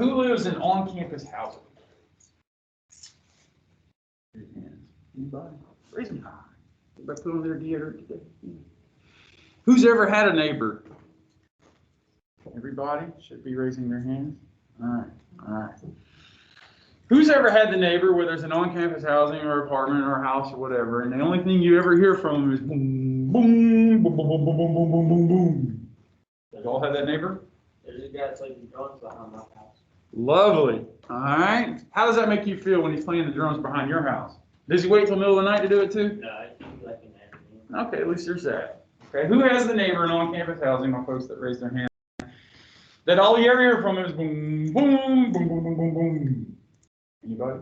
Who lives in on-campus housing? Anybody? Raise them high. Everybody put on their deodorant today. Who's ever had a neighbor? Everybody should be raising their hands. All right, all right. Who's ever had the neighbor where there's an on-campus housing or apartment or house or whatever, and the only thing you ever hear from them is boom, boom, boom, boom, boom, boom, boom, boom, boom, boom, boom. You all have that neighbor? There's a guy that's like the drums behind my house. Lovely. All right. How does that make you feel when he's playing the drums behind your house? Does he wait till the middle of the night to do it too? No, I think like in the afternoon. Okay, at least there's that. Okay, who has the neighbor in on-campus housing? My folks that raise their hand. That all you ever hear from him is boom, boom, boom, boom, boom, boom, boom. Anybody?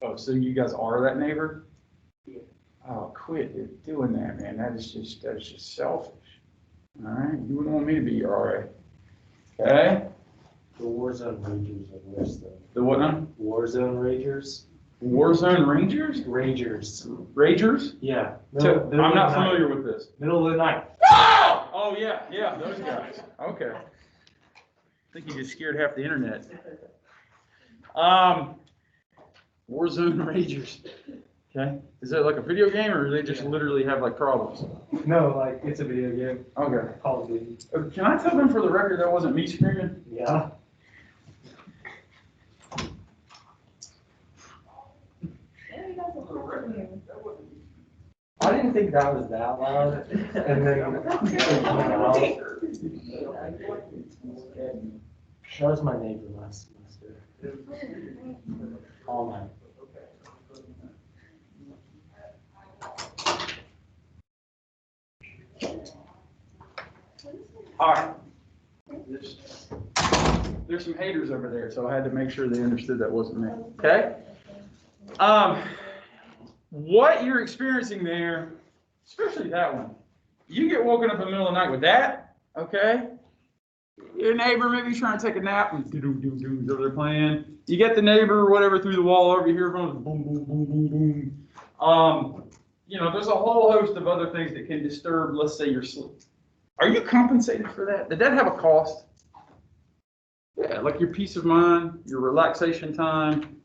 Oh, so you guys are that neighbor? Yeah. Oh, quit doing that, man. That's just selfish. All right, you wouldn't want me to be your RA. Okay. The Warzone Rangers are worse though. The what now? Warzone Rangers? Warzone Rangers? Rangers. Ragers? Yeah. I'm not familiar with this. Middle of the night. Oh yeah, those guys. Okay. I think you just scared half the internet. Warzone Ragers. Okay. Is that like a video game, or do they just literally have like problems? No, like it's a video game. Okay. Call of Duty. Can I tell them for the record that wasn't me screaming? Yeah. I didn't think that was that loud, and then that was my neighbor last semester. All night. All right. There's some haters over there, so I had to make sure they understood that wasn't me. Okay. What you're experiencing there, especially that one, you get woken up in the middle of the night with that, okay? Your neighbor maybe trying to take a nap and over there playing. You get the neighbor or whatever through the wall over here from boom, boom, boom, boom, boom. You know, there's a whole host of other things that can disturb, let's say, your sleep. Are you compensated for that? Did that have a cost? Yeah, like your peace of mind, your relaxation time.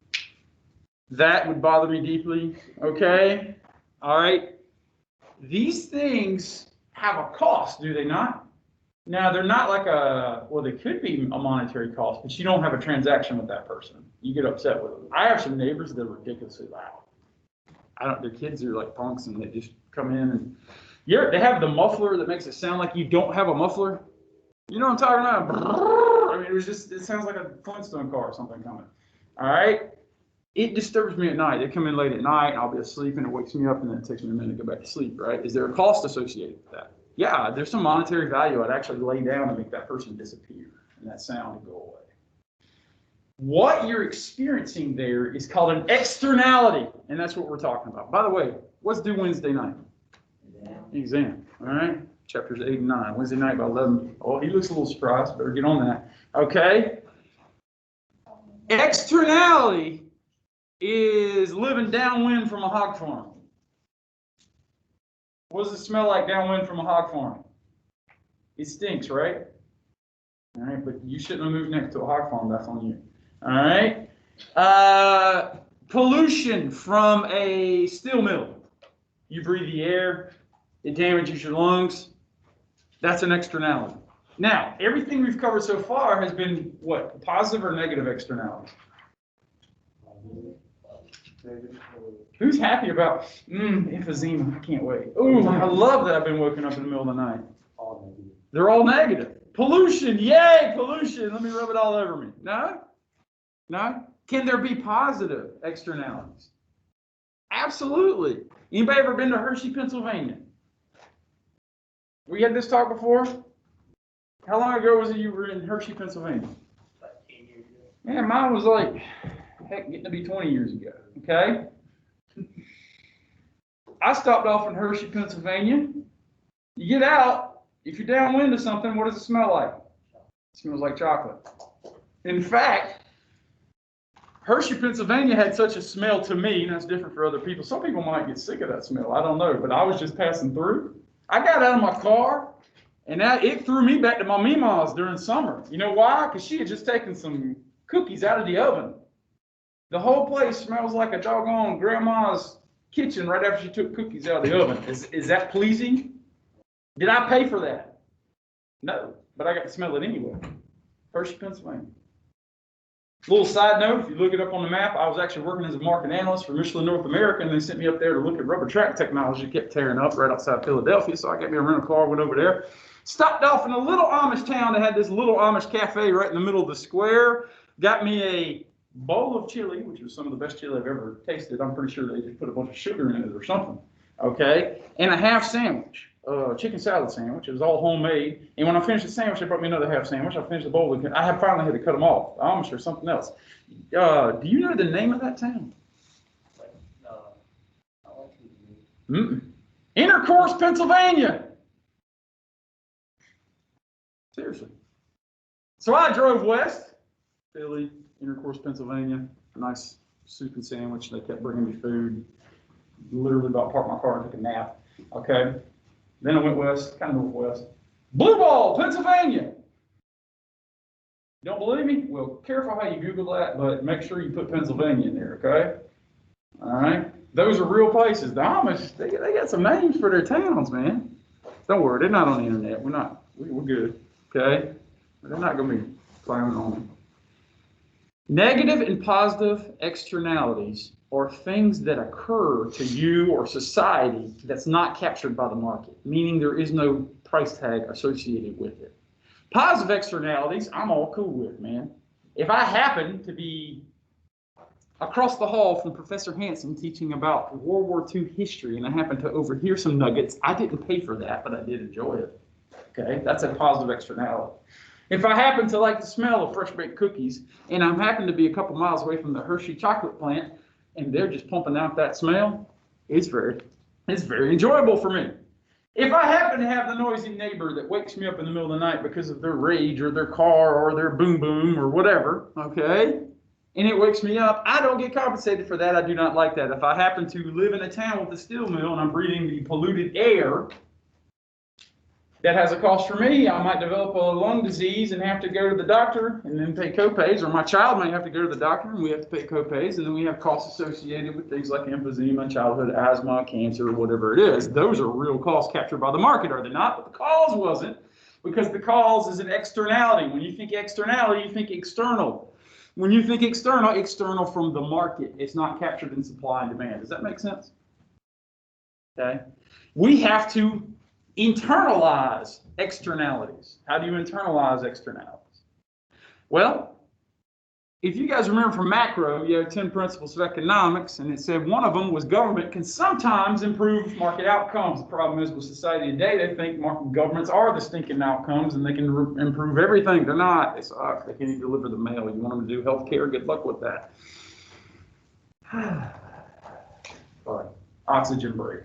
That would bother me deeply, okay? All right. These things have a cost, do they not? Now, they're not like well, they could be a monetary cost, but you don't have a transaction with that person. You get upset with them. I have some neighbors that are ridiculously loud. Their kids are like punks, and they just come in and they have the muffler that makes it sound like you don't have a muffler. You know what I'm talking about? I mean, it sounds like a Flintstone car or something coming. All right. It disturbs me at night. They come in late at night, and I'll be asleep, and it wakes me up, and then it takes me a minute to go back to sleep, right? Is there a cost associated with that? Yeah, there's some monetary value. I'd actually lay down and make that person disappear, and that sound would go away. What you're experiencing there is called an externality, and that's what we're talking about. By the way, what's due Wednesday night? Exam. All right? Chapters 8 and 9. Wednesday night by 11. Oh, he looks a little surprised. Better get on that. Okay? Externality is living downwind from a hog farm. What does it smell like downwind from a hog farm? It stinks, right? All right, but you shouldn't have moved next to a hog farm. That's on you. All right. Pollution from a steel mill. You breathe the air. It damages your lungs. That's an externality. Now, everything we've covered so far has been what? Positive or negative externalities? Who's happy about emphysema? I can't wait. Ooh, I love that I've been woken up in the middle of the night. They're all negative. Pollution, yay, pollution. Let me rub it all over me. No? No? Can there be positive externalities? Absolutely. Anybody ever been to Hershey, Pennsylvania? We had this talk before? How long ago was it you were in Hershey, Pennsylvania? Like 10 years ago. Yeah, mine was like, heck, getting to be 20 years ago, okay? I stopped off in Hershey, Pennsylvania. You get out, if you're downwind of something, what does it smell like? It smells like chocolate. In fact, Hershey, Pennsylvania had such a smell to me, and that's different for other people. Some people might get sick of that smell, I don't know, but I was just passing through. I got out of my car, and it threw me back to my Mima's during summer. You know why? Because she had just taken some cookies out of the oven. The whole place smells like a doggone grandma's kitchen right after she took cookies out of the oven. Is that pleasing? Did I pay for that? No, but I got to smell it anyway. Hershey, Pennsylvania. Little side note, if you look it up on the map, I was actually working as a market analyst for Michelin North America, and they sent me up there to look at rubber track technology. It kept tearing up right outside Philadelphia, so I got me a rental car, went over there. Stopped off in a little Amish town that had this little Amish cafe right in the middle of the square. Got me a bowl of chili, which was some of the best chili I've ever tasted. I'm pretty sure they just put a bunch of sugar in it or something. Okay, and a half sandwich, chicken salad sandwich. It was all homemade. And when I finished the sandwich, they brought me another half sandwich. I finished the bowl. I have finally had to cut them off. Amish or something else. Do you know the name of that town? Intercourse, Pennsylvania. Seriously. So I drove west, Philly, Intercourse, Pennsylvania. A nice soup and sandwich. They kept bringing me food. Literally about parked my car and took a nap. Okay. Then I went west, kind of northwest. Blue Ball, Pennsylvania. Don't believe me? Well, careful how you Google that, but make sure you put Pennsylvania in there, okay? All right. Those are real places. The Amish, they got some names for their towns, man. Don't worry, they're not on the internet. We're good, okay? They're not going to be clowning on me. Negative and positive externalities are things that occur to you or society that's not captured by the market, meaning there is no price tag associated with it. Positive externalities, I'm all cool with, man. If I happen to be across the hall from Professor Hansen teaching about World War II history and I happen to overhear some nuggets, I didn't pay for that, but I did enjoy it. Okay, that's a positive externality. If I happen to like the smell of fresh baked cookies and I happen to be a couple miles away from the Hershey chocolate plant and they're just pumping out that smell, it's very enjoyable for me. If I happen to have the noisy neighbor that wakes me up in the middle of the night because of their rage or their car or their boom boom or whatever, okay, and it wakes me up, I don't get compensated for that. I do not like that. If I happen to live in a town with a steel mill and I'm breathing the polluted air, that has a cost for me. I might develop a lung disease and have to go to the doctor and then pay copays, or my child might have to go to the doctor and we have to pay copays, and then we have costs associated with things like emphysema, childhood asthma, cancer, or whatever it is. Those are real costs captured by the market, are they not? But the cause wasn't, because the cause is an externality. When you think externality, you think external. When you think external from the market. It's not captured in supply and demand. Does that make sense? Okay. We have to internalize externalities. How do you internalize externalities? Well, if you guys remember from macro, you have 10 principles of economics, and it said one of them was government can sometimes improve market outcomes. The problem is with society today, they think governments are the stinking outcomes and they can improve everything. They're not. They suck. They can't even deliver the mail. You want them to do health care? Good luck with that. All right. Oxygen break.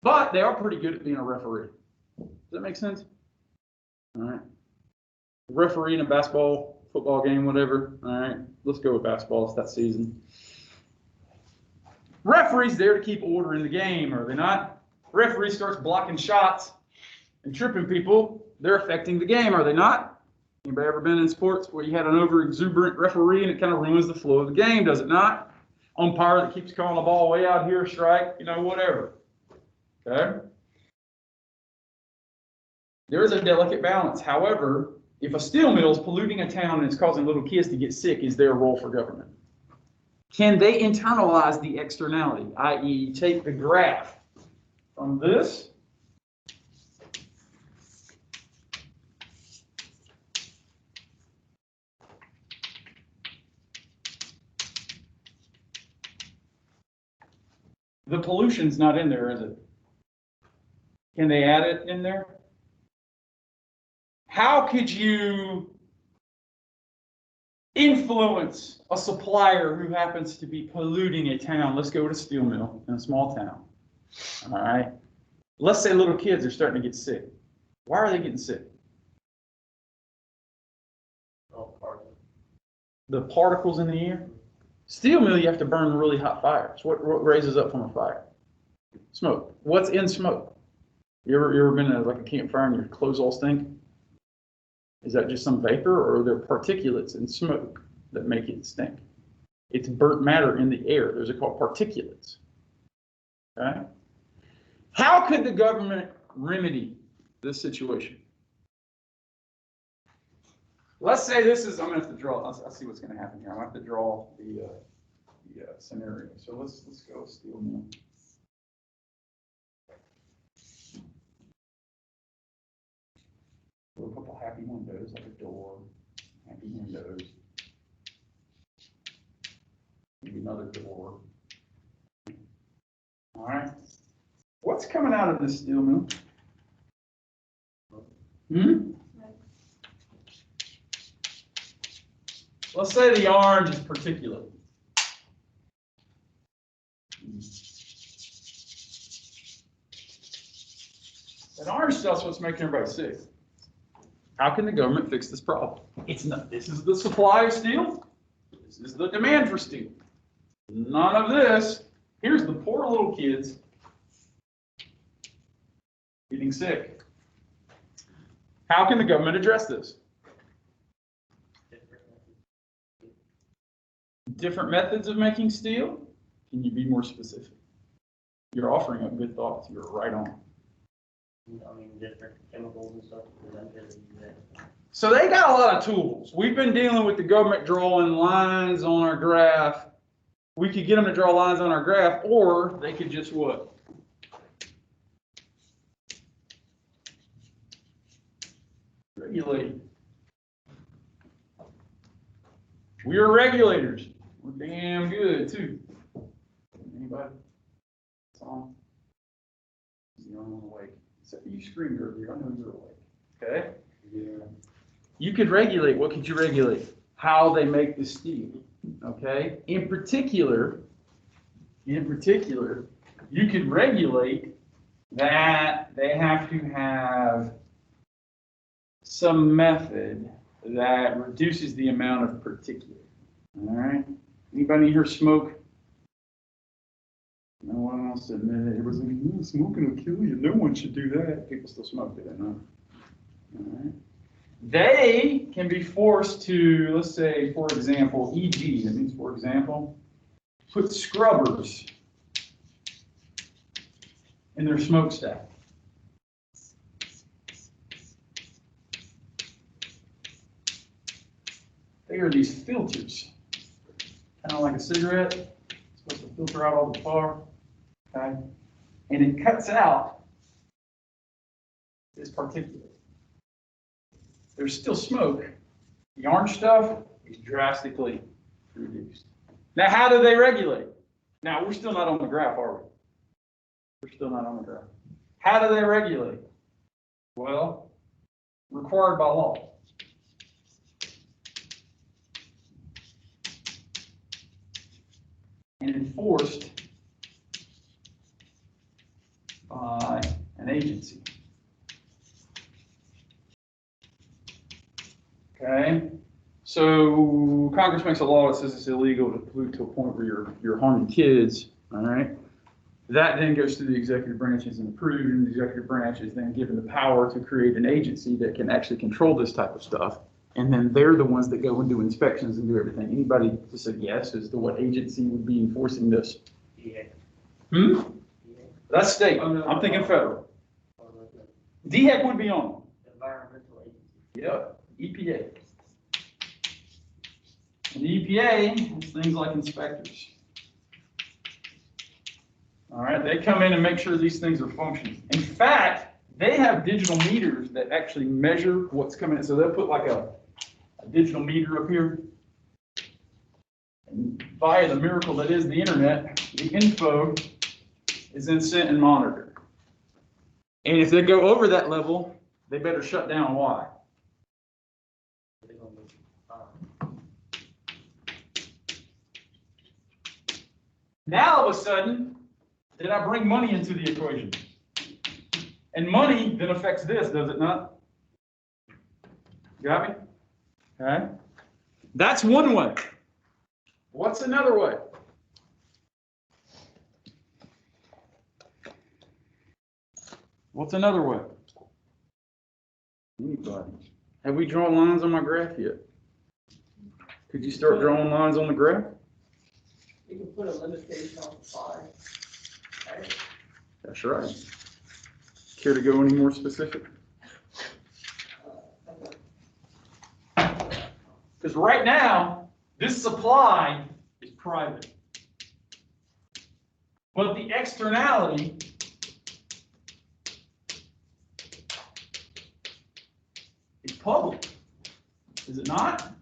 But they are pretty good at being a referee. Does that make sense? All right. Referee in a basketball, football game, whatever. All right. Let's go with basketball. It's that season. Referee's there to keep order in the game, are they not? Referee starts blocking shots and tripping people. They're affecting the game, are they not? Anybody ever been in sports where you had an over-exuberant referee and it kind of ruins the flow of the game, does it not? Umpire that keeps calling the ball way out here, strike, whatever. Okay? There is a delicate balance. However, if a steel mill is polluting a town and it's causing little kids to get sick, is there a role for government? Can they internalize the externality, i.e. take the graph from this the pollution's not in there, is it? Can they add it in there? How could you influence a supplier who happens to be polluting a town? Let's go to a steel mill in a small town. All right. Let's say little kids are starting to get sick. Why are they getting sick? The particles in the air. Steel mill, you have to burn really hot fires. What raises up from a fire? Smoke. What's in smoke? You ever been to like a campfire and your clothes all stink? Is that just some vapor, or are there particulates and smoke that make it stink? It's burnt matter in the air. Those are called particulates. Okay? How could the government remedy this situation? Let's say this is, I'm going to have to draw, I'll see what's going to happen here. I'm going to have to draw the scenario. So let's go steel mill. A couple happy windows, like a door, happy windows. Maybe another door. All right. What's coming out of this steel mill? Let's say the orange is particulate. That orange stuff's what's making everybody sick. How can the government fix this problem? It's not. This is the supply of steel. This is the demand for steel. None of this. Here's the poor little kids getting sick. How can the government address this? Different methods of making steel? Can you be more specific? You're offering up good thoughts. You're right on. I mean, different chemicals and stuff. So they got a lot of tools. We've been dealing with the government drawing lines on our graph. We could get them to draw lines on our graph, or they could just what? Regulate. We are regulators. We're damn good too. Anybody? It's on. The only one awake. Except for you screamed earlier. I know you're awake. Okay? Yeah. You could regulate. What could you regulate? How they make the steel. Okay? In particular, you could regulate that they have to have some method that reduces the amount of particulate. All right? Anybody here smoke? No one wants to admit it. It was like, smoking will kill you. No one should do that. People still smoke, do they not? All right. They can be forced to, let's say, for example, e.g., that means for example, put scrubbers in their smokestack. They are these filters, kind of like a cigarette. It's supposed to filter out all the tar, okay? And it cuts out this particulate. There's still smoke. The orange stuff is drastically reduced. Now, how do they regulate? Now, we're still not on the graph, are we? We're still not on the graph. How do they regulate? Well, required by law. And enforced by an agency. Okay, so Congress makes a law that says it's illegal to pollute to a point where you're harming kids. All right, that then goes to the executive branches and approved, and the executive branch is then given the power to create an agency that can actually control this type of stuff. And then they're the ones that go and do inspections and do everything. Anybody to say yes as to what agency would be enforcing this? Yeah. That's state. I'm thinking federal. DHEC would be on. Environmental agency. Yeah, EPA. And the EPA is things like inspectors. All right, they come in and make sure these things are functioning. In fact, they have digital meters that actually measure what's coming in. So they'll put like a digital meter up here. And via the miracle that is the internet, the info is then sent and monitored. And if they go over that level, they better shut down. Why? Now all of a sudden, did I bring money into the equation? And money then affects this, does it not? Got me? Okay. That's one way. What's another way? What's another way? Anybody? Have we drawn lines on my graph yet? Could you start drawing lines on the graph? You can put a limitation on supply. Right? That's right. Care to go any more specific? Because right now, this supply is private. But the externality is public. Is it not?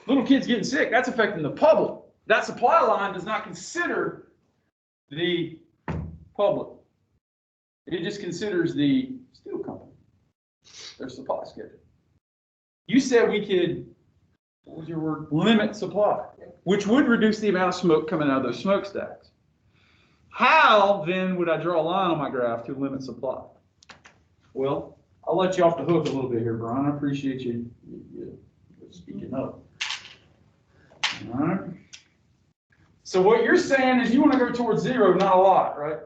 Little kids getting sick, that's affecting the public. That supply line does not consider the public. It just considers the steel company, their supply schedule. You said we could, what was your word? Limit supply, which would reduce the amount of smoke coming out of those smokestacks. How then would I draw a line on my graph to limit supply? Well, I'll let you off the hook a little bit here, Brian. I appreciate you speaking up. All right. So what you're saying is you want to go towards zero, not a lot, right?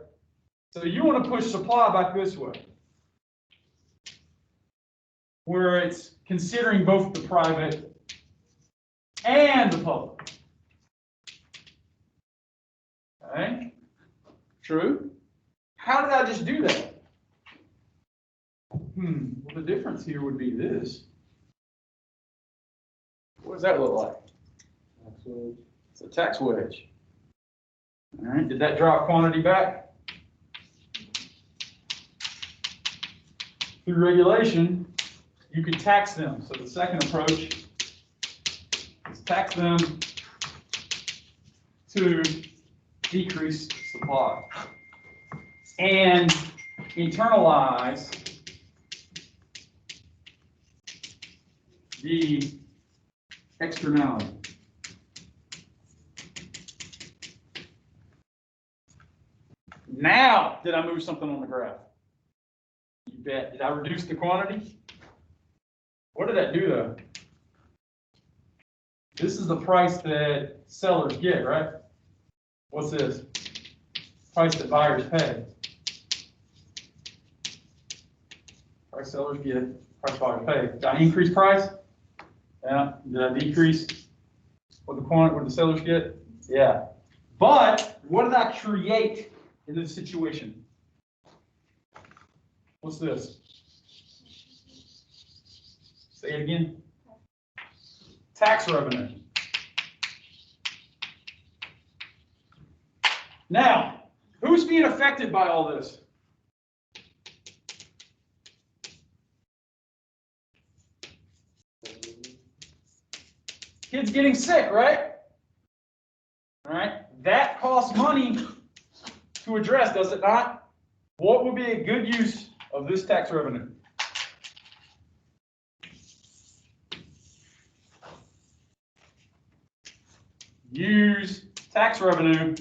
So you want to push supply back this way, where it's considering both the private and the public. Okay? True? How did I just do that? Well, the difference here would be this. What does that look like? It's a tax wedge. All right, did that drop quantity back? Through regulation, you could tax them. So the second approach is tax them to decrease supply and internalize the externality. Now, did I move something on the graph? You bet. Did I reduce the quantity? What did that do though? This is the price that sellers get, right? What's this? Price that buyers pay. Price sellers get, price buyers pay. Did I increase price? Yeah. Did I decrease what the sellers get? Yeah. But what did I create in this situation? What's this? Say it again. Tax revenue. Now, who's being affected by all this? Kids getting sick, right? All right. That costs money to address, does it not? What would be a good use of this tax revenue? Use tax revenue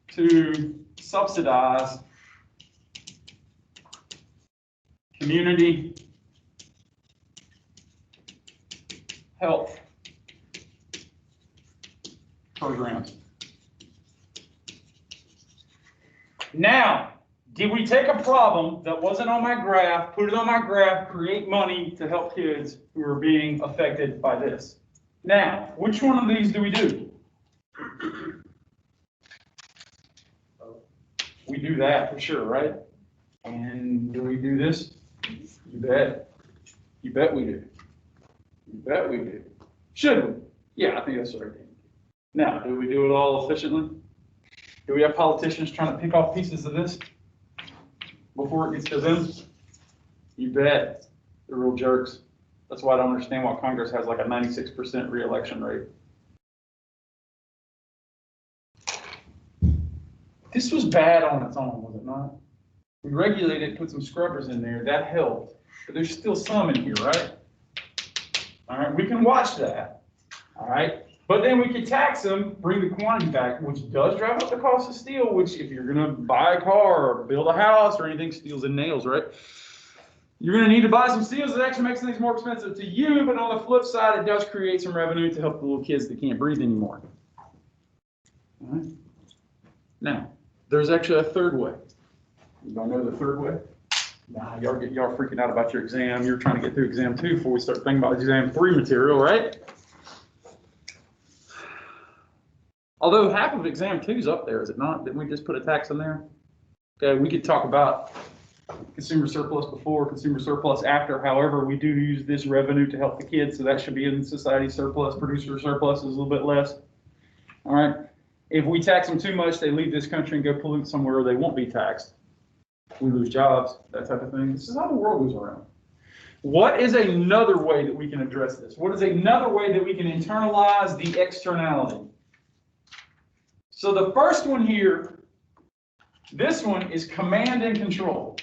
to subsidize community health programs. Now, did we take a problem that wasn't on my graph, put it on my graph, create money to help kids who are being affected by this? Now, which one of these do we do? We do that for sure, right? And do we do this? You bet. You bet we do. You bet we do. Should we? Yeah, I think that's right. Now, do we do it all efficiently? Do we have politicians trying to pick off pieces of this before it gets to them? You bet. They're real jerks. That's why I don't understand why Congress has like a 96% re-election rate. This was bad on its own, was it not? We regulated, put some scrubbers in there, that helped. But there's still some in here, right? All right, we can watch that. All right, but then we could tax them, bring the quantity back, which does drive up the cost of steel, which if you're gonna buy a car or build a house or anything, steel's and nails, right? You're going to need to buy some steels. It actually makes things more expensive to you, but on the flip side, it does create some revenue to help the little kids that can't breathe anymore. All right. Now, there's actually a third way. You don't know the third way? Nah, y'all freaking out about your exam. You're trying to get through exam 2 before we start thinking about exam 3 material, right? Although half of exam 2 is up there, is it not? Didn't we just put a tax in there? Okay, we could talk about consumer surplus before, consumer surplus after. However, we do use this revenue to help the kids, so that should be in society surplus. Producer surplus is a little bit less. All right. If we tax them too much, they leave this country and go pollute somewhere where they won't be taxed. We lose jobs, that type of thing. This is how the world goes around. What is another way that we can address this? What is another way that we can internalize the externality? So the first one here, this one is command and control.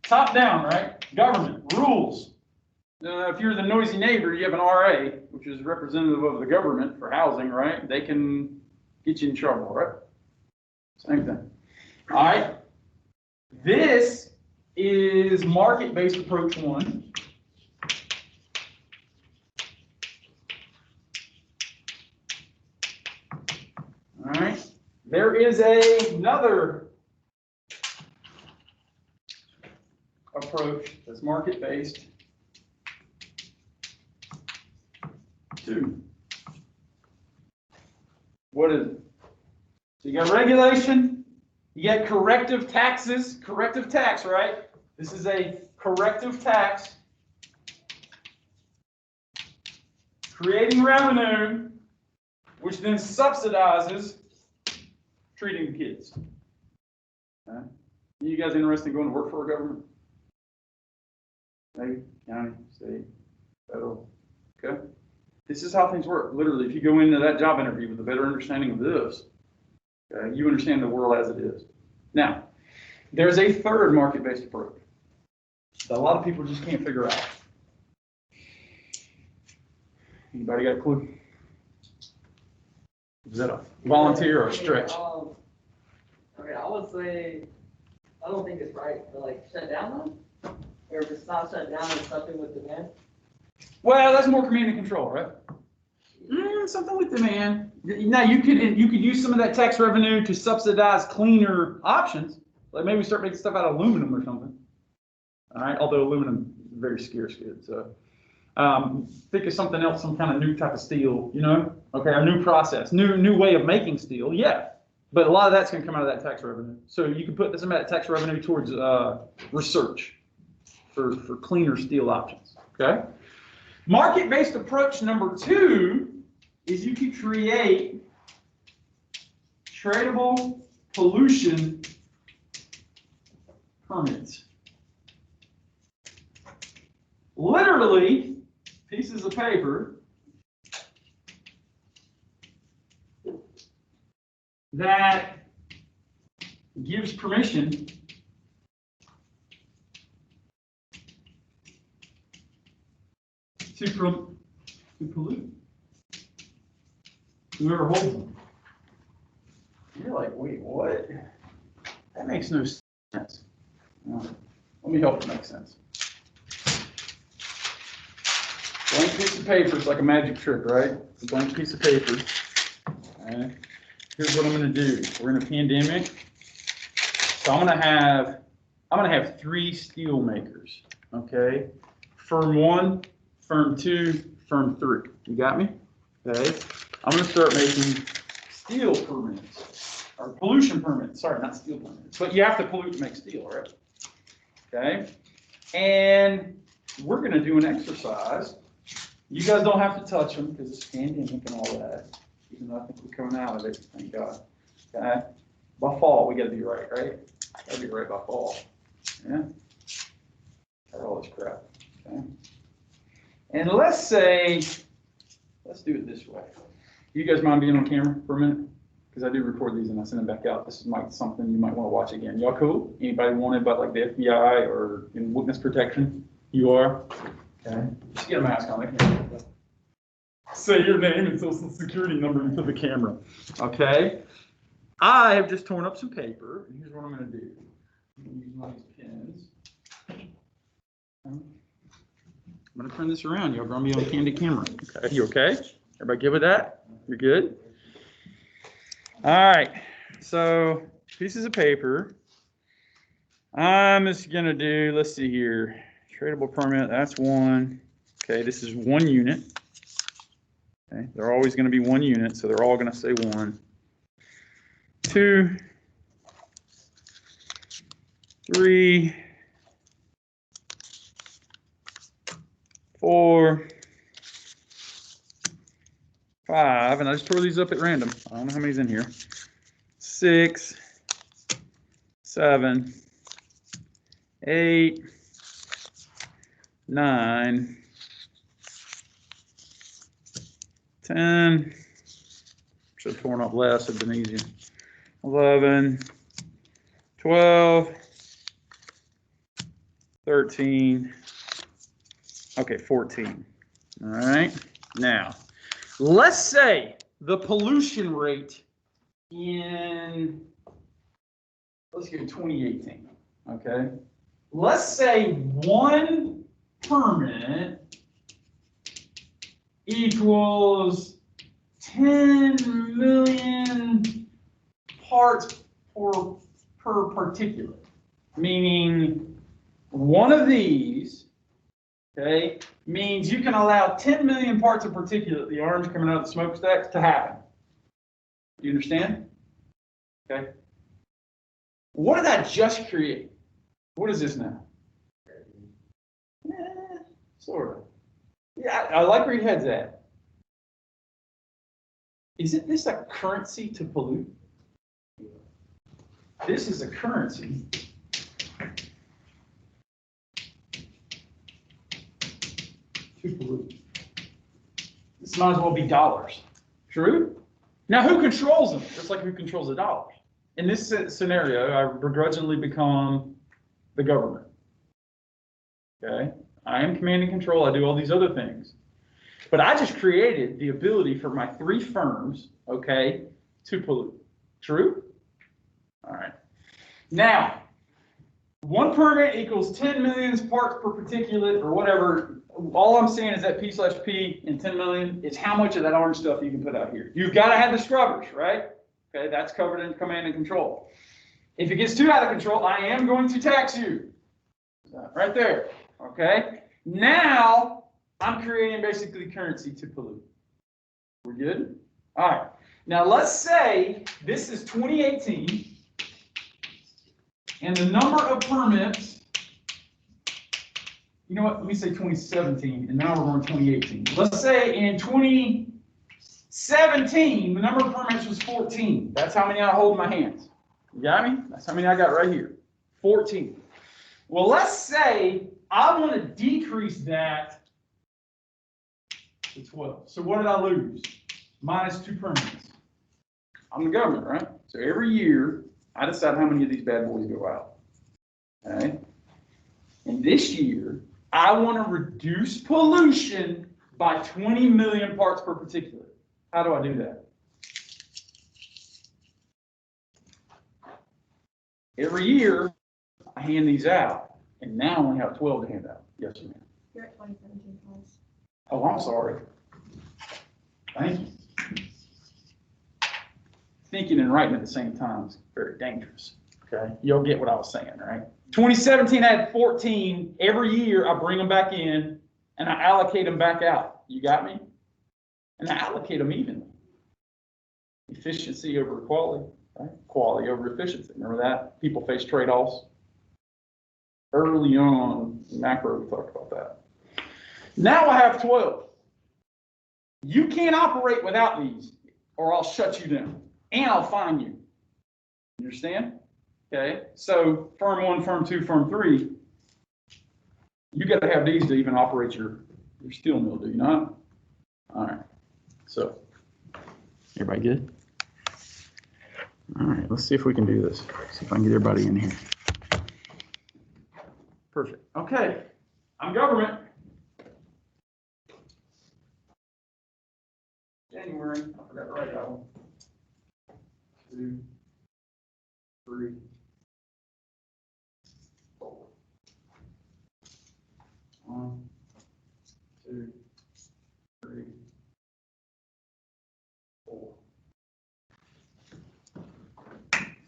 Top down, right? Government, rules. If you're the noisy neighbor, you have an RA, which is representative of the government for housing, right? They can get you in trouble, right? Same thing. All right. This is market-based approach 1. All right. There is another approach that's market-based 2. What is it? So you got regulation, you got corrective taxes, corrective tax, right? This is a corrective tax, creating revenue, which then subsidizes treating the kids. Okay. You guys interested in going to work for a government? State, county, state, federal. Okay. This is how things work. Literally, if you go into that job interview with a better understanding of this, okay, you understand the world as it is. Now, there's a third market-based approach that a lot of people just can't figure out. Anybody got a clue? Is that a volunteer or a stretch? Okay, I would say, I don't think it's right to like shut down them, or if it's not shut down, it's something with demand. Well, that's more command and control, right? Something with demand. Now you could use some of that tax revenue to subsidize cleaner options, like maybe start making stuff out of aluminum or something. All right, although aluminum is very scarce good, so think of something else, some kind of new type of steel, you know? Okay, a new process, new way of making steel, yeah. But a lot of that's going to come out of that tax revenue. So you can put some of that tax revenue towards research for cleaner steel options. Okay. Market-based approach number 2 is you can create tradable pollution permits. Literally, pieces of paper that gives permission to pollute whoever holds them. You're like, wait, what? That makes no sense. Let me help it make sense. Blank piece of paper is like a magic trick, right? It's a blank piece of paper. Okay. Here's what I'm going to do. We're in a pandemic, so I'm going to have 3 steel makers. Okay, firm 1, firm 2, firm 3. You got me? Okay. I'm going to start making steel permits or pollution permits. Sorry, not steel permits, but you have to pollute to make steel, right? Okay, and we're going to do an exercise. You guys don't have to touch them because it's pandemic and all that. Even though I think we're coming out of it, thank God. Okay, by fall we got to be right? Got to be right by fall. Yeah. Got all this crap. Okay. And let's do it this way. You guys mind being on camera for a minute? Because I do record these and I send them back out. This is something you might want to watch again. Y'all cool? Anybody want it about like the FBI or in witness protection? You are? Okay. Just get a mask on. I can't. Say your name and social security number into the camera. Okay. I have just torn up some paper, and here's what I'm going to do. I'm going to use one of these pens. I'm going to turn this around. Y'all going to be on candid camera. Okay. You okay? Everybody good with that? You're good? All right. So pieces of paper. I'm just gonna do, let's see here, tradable permit, that's one. Okay, this is 1 unit. Okay, they're always gonna be 1 unit, so they're all gonna say 1. 2, 3, 4, 5, and I just tore these up at random. I don't know how many's in here. 6, 7, 8, 9, 10. Should have torn up less, it'd been easier. 11, 12, 13. Okay, 14. All right. Now, let's say the pollution rate in, let's go 2018. Okay. Let's say 1 permit equals 10 million parts per particulate, meaning one of these, okay, means you can allow 10 million parts of particulate, the orange coming out of the smokestacks, to happen. You understand? Okay. What did I just create? What is this now? Sort of. Yeah, I like where your head's at. Isn't this a currency to pollute? This is a currency to pollute. This might as well be dollars. True? Now, who controls them? Just like who controls the dollars. In this scenario, I begrudgingly become the government. Okay? I am command and control. I do all these other things. But I just created the ability for my 3 firms, okay, to pollute. True? All right. Now, 1 permit equals 10 million parts per particulate or whatever. All I'm saying is that P/P and 10 million is how much of that orange stuff you can put out here. You've got to have the scrubbers, right? Okay, that's covered in command and control. If it gets too out of control, I am going to tax you. Right there. Okay? Now, I'm creating basically currency to pollute. We're good? All right. Now, let's say this is 2018, and the number of permits, you know what, let me say 2017, and now we're going 2018. Let's say in 2017, the number of permits was 14. That's how many I hold in my hands. You got me? That's how many I got right here. 14. Well, let's say I want to decrease that to 12. So what did I lose? Minus 2 permits. I'm the government, right? So every year, I decide how many of these bad boys go out. Okay? And this year, I want to reduce pollution by 20 million parts per particulate. How do I do that? Every year, I hand these out, and now I only have 12 to hand out. Yes, ma'am. You're at 2017 plus. Oh, I'm sorry. Thank you. Thinking and writing at the same time is very dangerous. Okay, you'll get what I was saying, right? 2017 I had 14. Every year I bring them back in and I allocate them back out. You got me? And I allocate them evenly. Efficiency over quality, right? Quality over efficiency. Remember that? People face trade-offs. Early on in macro, we talked about that. Now I have 12. You can't operate without these, or I'll shut you down, and I'll fine you. You understand? Okay, so firm 1, firm 2, firm 3, you got to have these to even operate your steel mill, do you not? All right, so everybody good? All right, let's see if we can do this. See if I can get everybody in here. Perfect. Okay, I'm government. January, I forgot to write that one. 2, 3, 4. 1, 2, 3, 4.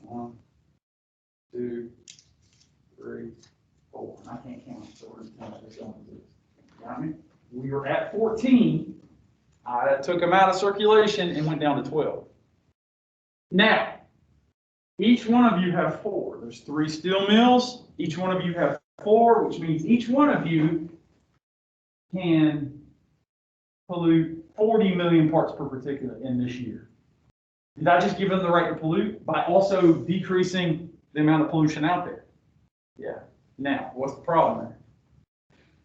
1, 2, 3, first time I saw this. Got me? We were at 14. I took them out of circulation and went down to 12. Now, each one of you have 4. There's 3 steel mills. Each one of you have 4, which means each one of you can pollute 40 million parts per particulate in this year. Did I just give them the right to pollute by also decreasing the amount of pollution out there? Yeah. Now, what's the problem there?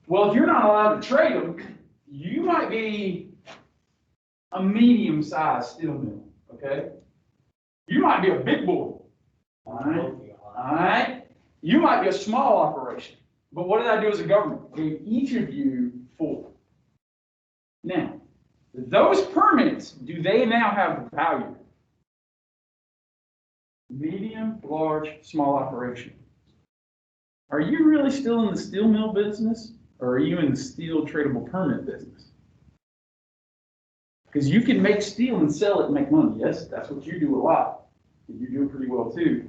Well, if you're not allowed to trade them, you might be a medium-sized steel mill, okay? You might be a big boy, all right? You might be a small operation, but what did I do as a government? Gave each of you 4. Now, those permits, do they now have value? Medium, large, small operation. Are you really still in the steel mill business, or are you in the steel tradable permit business? Because you can make steel and sell it and make money. Yes, that's what you do a lot. You do it pretty well too.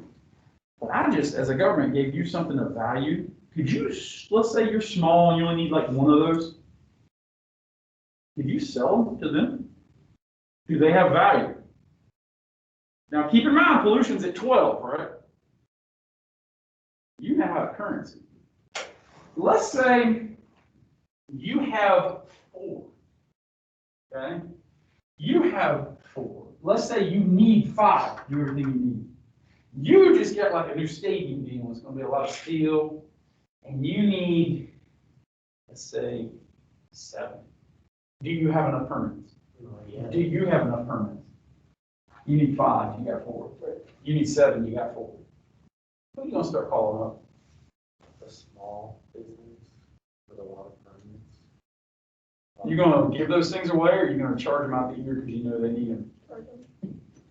But I just, as a government, gave you something of value. Could you, let's say you're small and you only need like one of those. Could you sell them to them? Do they have value? Now keep in mind, pollution's at 12, right? You now have currency. Let's say you have 4. Okay? You have 4. Let's say you need 5 to do everything you need. You just get like a new stadium deal. It's going to be a lot of steel. And you need, let's say, 7. Do you have enough permits? Do you have enough permits? You need 5, you got 4. You need 7, you got 4. Who are you going to start calling up? A small business with a lot of permits. You going to give those things away, or are you going to charge them out the ear because you know they need them?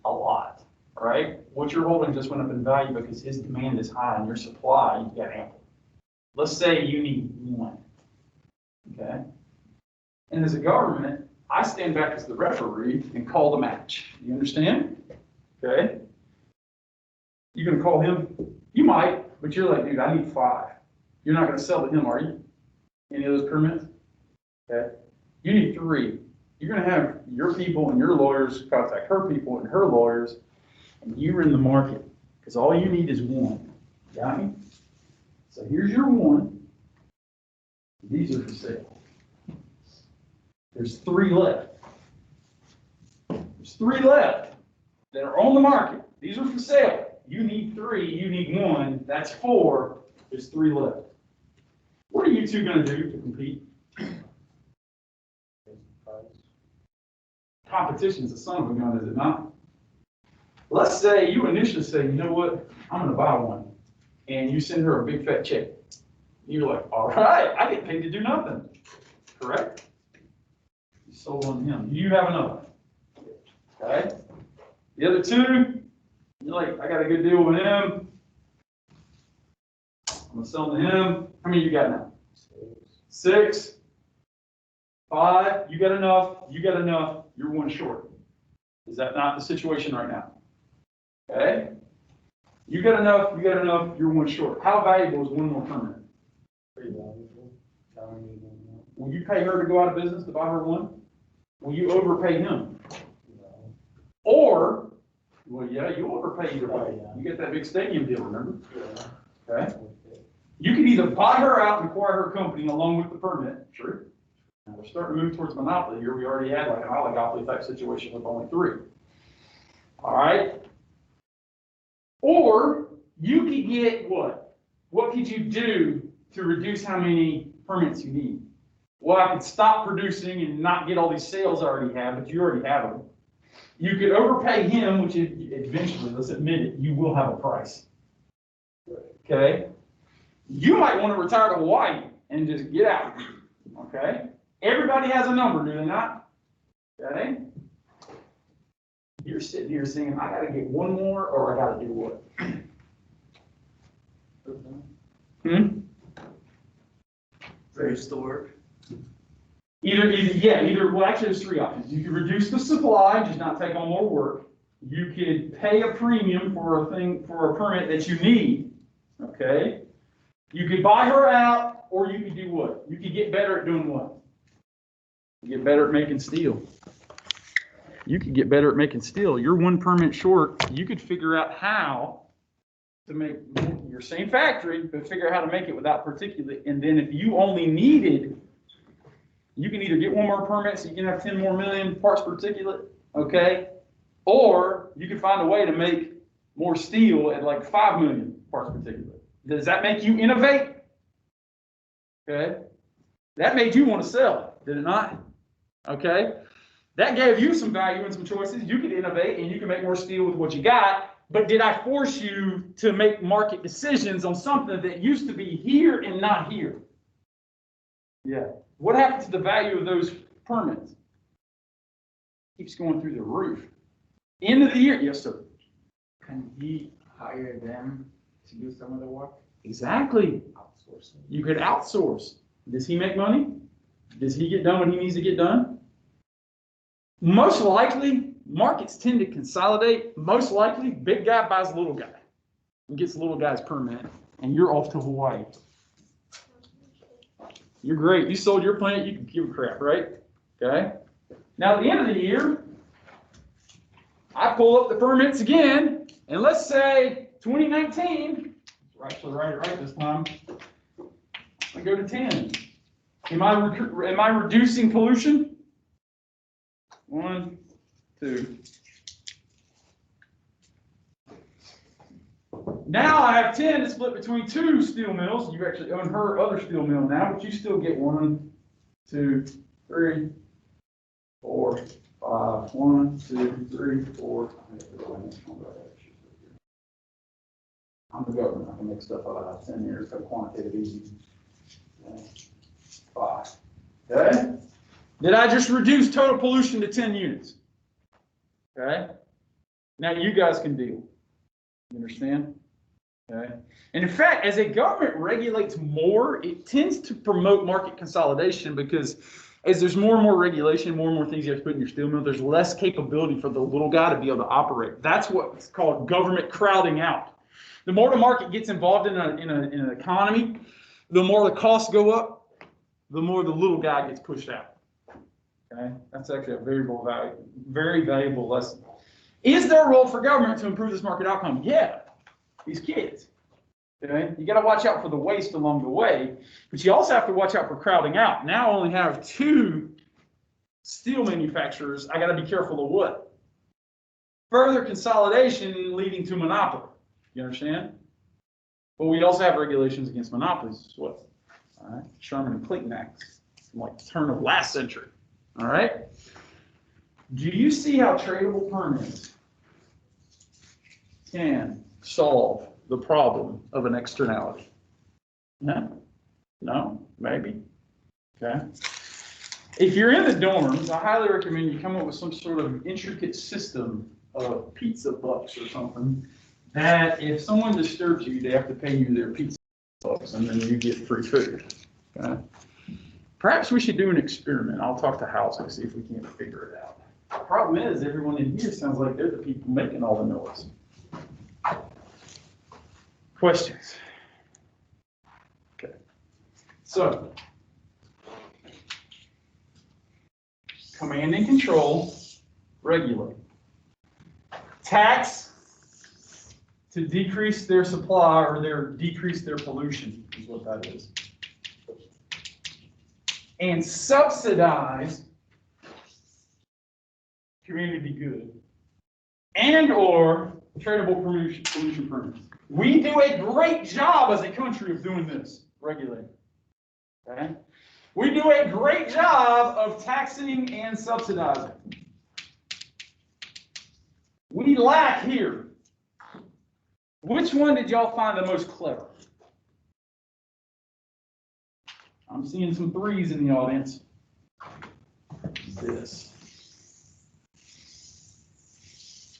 A lot, right? What you're holding just went up in value because his demand is high and your supply, you've got ample. Let's say you need 1, okay? And as a government, I stand back as the referee and call the match. You understand? Okay? You're going to call him? You might, but you're like, dude, I need 5. You're not going to sell to him, are you? Any of those permits? Okay? You need 3. You're going to have your people and your lawyers contact her people and her lawyers, and you're in the market because all you need is 1. Got me? So here's your 1. These are for sale. There's 3 left. There's 3 left that are on the market. These are for sale. You need 3. You need 1. That's 4. There's 3 left. What are you two going to do to compete? Competition is a son of a gun, is it not? Let's say you initially say, you know what, I'm going to buy 1. And you send her a big fat check. You're like, all right, I get paid to do nothing. Correct? You sold 1 to him. Do you have enough? Okay. The other 2, you're like, I got a good deal with him. I'm going to sell to him. How many you got now? 6. 5. You got enough. You got enough. You're 1 short. Is that not the situation right now? Okay. You got enough. You got enough. You're 1 short. How valuable is 1 more permit? Pretty valuable. Will you pay her to go out of business to buy her 1? Will you overpay him? No. Or, well, yeah, you'll overpay either way. Yeah. You get that big stadium deal, remember? Yeah. Okay. You can either buy her out and acquire her company along with the permit. True. Now we're starting to move towards monopoly here. We already had like an oligopoly type situation with only 3. All right. Or you could get what? What could you do to reduce how many permits you need? Well, I could stop producing and not get all these sales I already have, but you already have them. You could overpay him, which eventually, let's admit it, you will have a price. Okay? You might want to retire to Hawaii and just get out. Okay? Everybody has a number, do they not? Okay? You're sitting here saying, I got to get 1 more, or I got to do what? Reduce the work. Well, actually, there's 3 options. You could reduce the supply, just not take on more work. You could pay a premium for a permit that you need. Okay? You could buy her out, or you could do what? You could get better at doing what? You get better at making steel. You could get better at making steel. You're one permit short. You could figure out how to make your same factory, but figure out how to make it without particulate. And then if you only needed, you can either get one more permit so you can have 10 more million parts particulate, okay? Or you can find a way to make more steel at like 5 million parts particulate. Does that make you innovate? Okay. That made you want to sell, did it not? Okay. That gave you some value and some choices. You could innovate and you can make more steel with what you got. But did I force you to make market decisions on something that used to be here and not here? Yeah. What happened to the value of those permits? Keeps going through the roof. End of the year, yes, sir. Can he hire them to do some of the work? Exactly. Outsourcing. You could outsource. Does he make money? Does he get done what he needs to get done? Most likely, markets tend to consolidate. Most likely, big guy buys little guy and gets little guy's permit, and you're off to Hawaii. You're great. You sold your plant, you can give a crap, right? Okay. Now, at the end of the year, I pull up the permits again, and let's say 2019, actually right this time, I go to 10. Am I reducing pollution? 1, 2. Now I have 10 to split between 2 steel mills. You actually own her other steel mill now, but you still get 1, 2, 3, 4, 5. 1, 2, 3, 4. I'm the government. I can make stuff out of 10 years. So quantitative easy. 5. Okay. Did I just reduce total pollution to 10 units? Okay. Now you guys can deal. You understand? Okay. And in fact, as a government regulates more, it tends to promote market consolidation because as there's more and more regulation, more and more things you have to put in your steel mill, there's less capability for the little guy to be able to operate. That's what's called government crowding out. The more the market gets involved in an economy, the more the costs go up, the more the little guy gets pushed out. Okay, that's actually a very valuable lesson. Is there a role for government to improve this market outcome? Yeah, these kids. Okay, you got to watch out for the waste along the way, but you also have to watch out for crowding out. Now I only have 2 steel manufacturers. I got to be careful of what? Further consolidation leading to monopoly. You understand? But we also have regulations against monopolies as well. All right, Sherman and Clayton Act, from like the turn of last century. All right. Do you see how tradable permits can solve the problem of an externality? No? No? Maybe? Okay. If you're in the dorms, I highly recommend you come up with some sort of intricate system of pizza bucks or something that if someone disturbs you, they have to pay you their pizza bucks and then you get free food. Okay? Perhaps we should do an experiment. I'll talk to housing, see if we can't figure it out. The problem is everyone in here sounds like they're the people making all the noise. Questions? Okay. So, command and control, regulate. Tax to decrease their supply or decrease their pollution is what that is. And subsidize community good and or tradable pollution permits. We do a great job as a country of doing this, regulating. Okay? We do a great job of taxing and subsidizing. We lack here. Which one did y'all find the most clever? I'm seeing some 3s in the audience. This.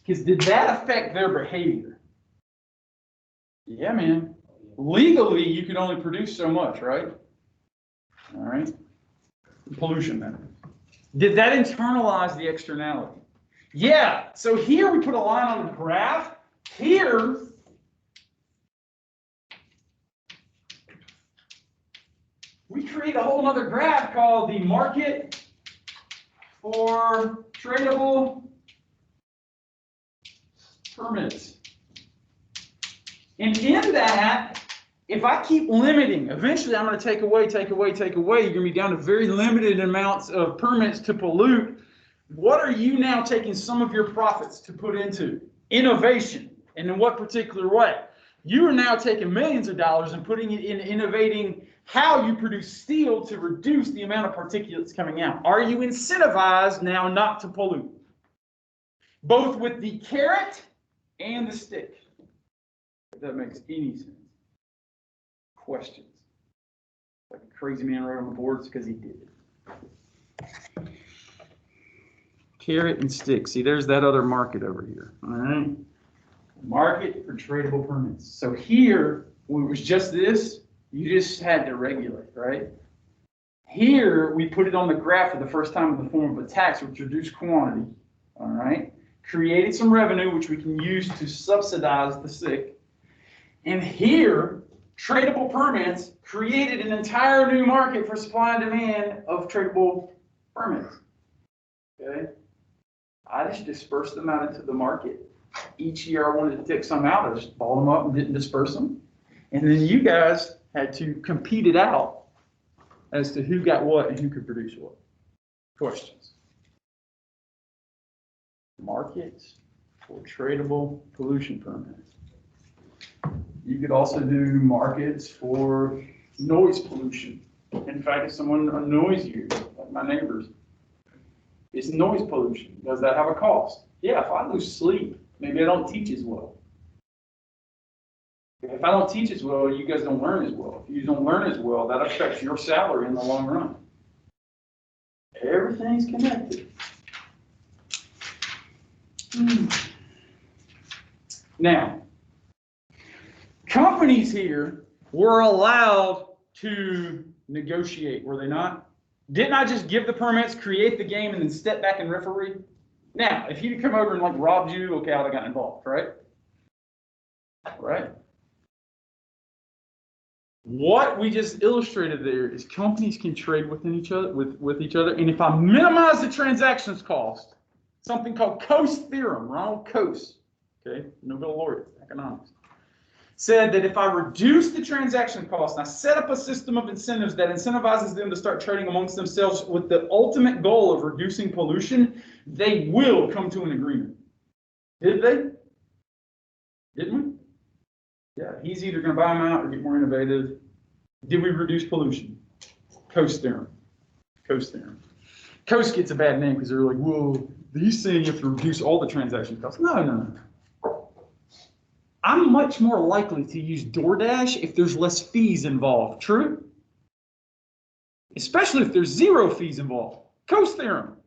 Because did that affect their behavior? Yeah, man. Legally, you can only produce so much, right? All right. Pollution then. Did that internalize the externality? Yeah. So here we put a line on the graph. Here, we create a whole other graph called the market for tradable permits. And in that, if I keep limiting, eventually I'm going to take away, you're going to be down to very limited amounts of permits to pollute. What are you now taking some of your profits to put into? Innovation. And in what particular way? You are now taking millions of dollars and putting it in innovating how you produce steel to reduce the amount of particulates coming out. Are you incentivized now not to pollute? Both with the carrot and the stick. If that makes any sense. Questions? Like a crazy man wrote on the boards because he did it. Carrot and stick. See, there's that other market over here. All right. Market for tradable permits. So here, when it was just this, you just had to regulate, right? Here, we put it on the graph for the first time in the form of a tax, which reduced quantity. All right. Created some revenue, which we can use to subsidize the sick. And here, tradable permits created an entire new market for supply and demand of tradable permits. Okay? I just dispersed them out into the market. Each year I wanted to take some out, I just balled them up and didn't disperse them. And then you guys had to compete it out as to who got what and who could produce what. Questions? Markets for tradable pollution permits. You could also do markets for noise pollution. In fact, if someone annoys you, like my neighbors, it's noise pollution. Does that have a cost? Yeah, if I lose sleep, maybe I don't teach as well. If I don't teach as well, you guys don't learn as well. If you don't learn as well, that affects your salary in the long run. Everything's connected. Now, companies here were allowed to negotiate, were they not? Didn't I just give the permits, create the game, and then step back and referee? Now, if he'd come over and like robbed you, okay, I'd have gotten involved, right? Right? What we just illustrated there is companies can trade within each other, with each other, and if I minimize the transactions cost, something called Coase theorem, Ronald Coase, okay, Nobel laureate, economics, said that if I reduce the transaction cost and I set up a system of incentives that incentivizes them to start trading amongst themselves with the ultimate goal of reducing pollution, they will come to an agreement. Did they? Didn't we? Yeah, he's either going to buy them out or get more innovative. Did we reduce pollution? Coase theorem. Coase theorem. Coase gets a bad name because they're like, whoa, he's saying you have to reduce all the transaction costs. No. I'm much more likely to use DoorDash if there's less fees involved. True? Especially if there's zero fees involved. Coase theorem.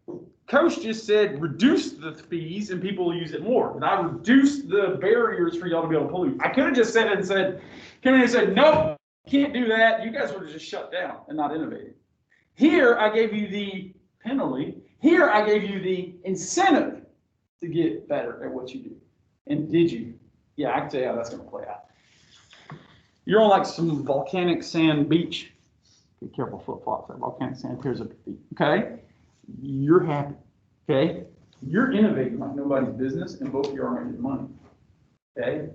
Coase just said reduce the fees and people will use it more. And I reduced the barriers for y'all to be able to pollute. I could have just said it and said, come in and said, nope, can't do that. You guys would have just shut down and not innovated. Here, I gave you the penalty. Here, I gave you the incentive to get better at what you do. And did you? Yeah, I can tell you how that's going to play out. You're on like some volcanic sand beach. Be careful, flip-flops. That volcanic sand tears up your feet. Okay? You're happy. Okay? You're innovating like nobody's business, and both of you are making money. Okay?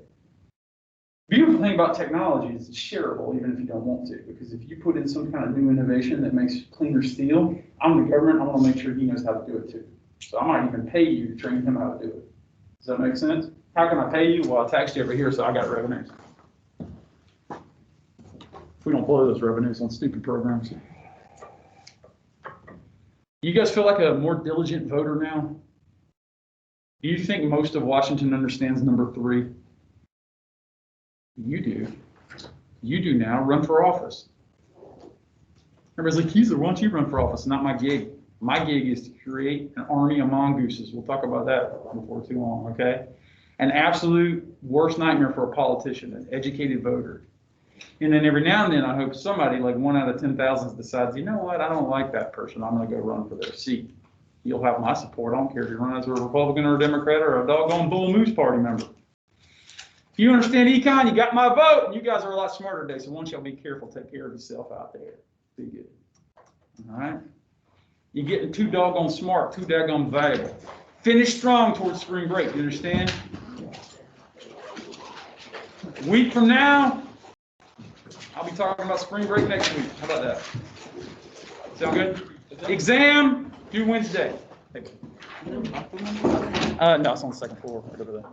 Beautiful thing about technology is it's shareable, even if you don't want to. Because if you put in some kind of new innovation that makes cleaner steel, I'm the government. I want to make sure he knows how to do it too. So I might even pay you to train him how to do it. Does that make sense? How can I pay you? Well, I taxed you over here, so I got revenues. We don't blow those revenues on stupid programs. You guys feel like a more diligent voter now? Do you think most of Washington understands number 3? You do. You do now. Run for office. Everybody's like, Keezer, why don't you run for office? Not my gig. My gig is to create an army of mongooses. We'll talk about that before too long, okay? An absolute worst nightmare for a politician, an educated voter. And then every now and then, I hope somebody, like 1 out of 10,000, decides, you know what, I don't like that person. I'm going to go run for their seat. You'll have my support. I don't care if you run as a Republican or a Democrat or a doggone Bull Moose Party member. If you understand econ, you got my vote. You guys are a lot smarter today, so why don't y'all be careful, take care of yourself out there. Be good. All right? You're getting too doggone smart, too daggone valuable. Finish strong towards spring break, you understand? A week from now, I'll be talking about spring break next week. How about that? Sound good? Exam due Wednesday. No, it's on the second floor, right over there.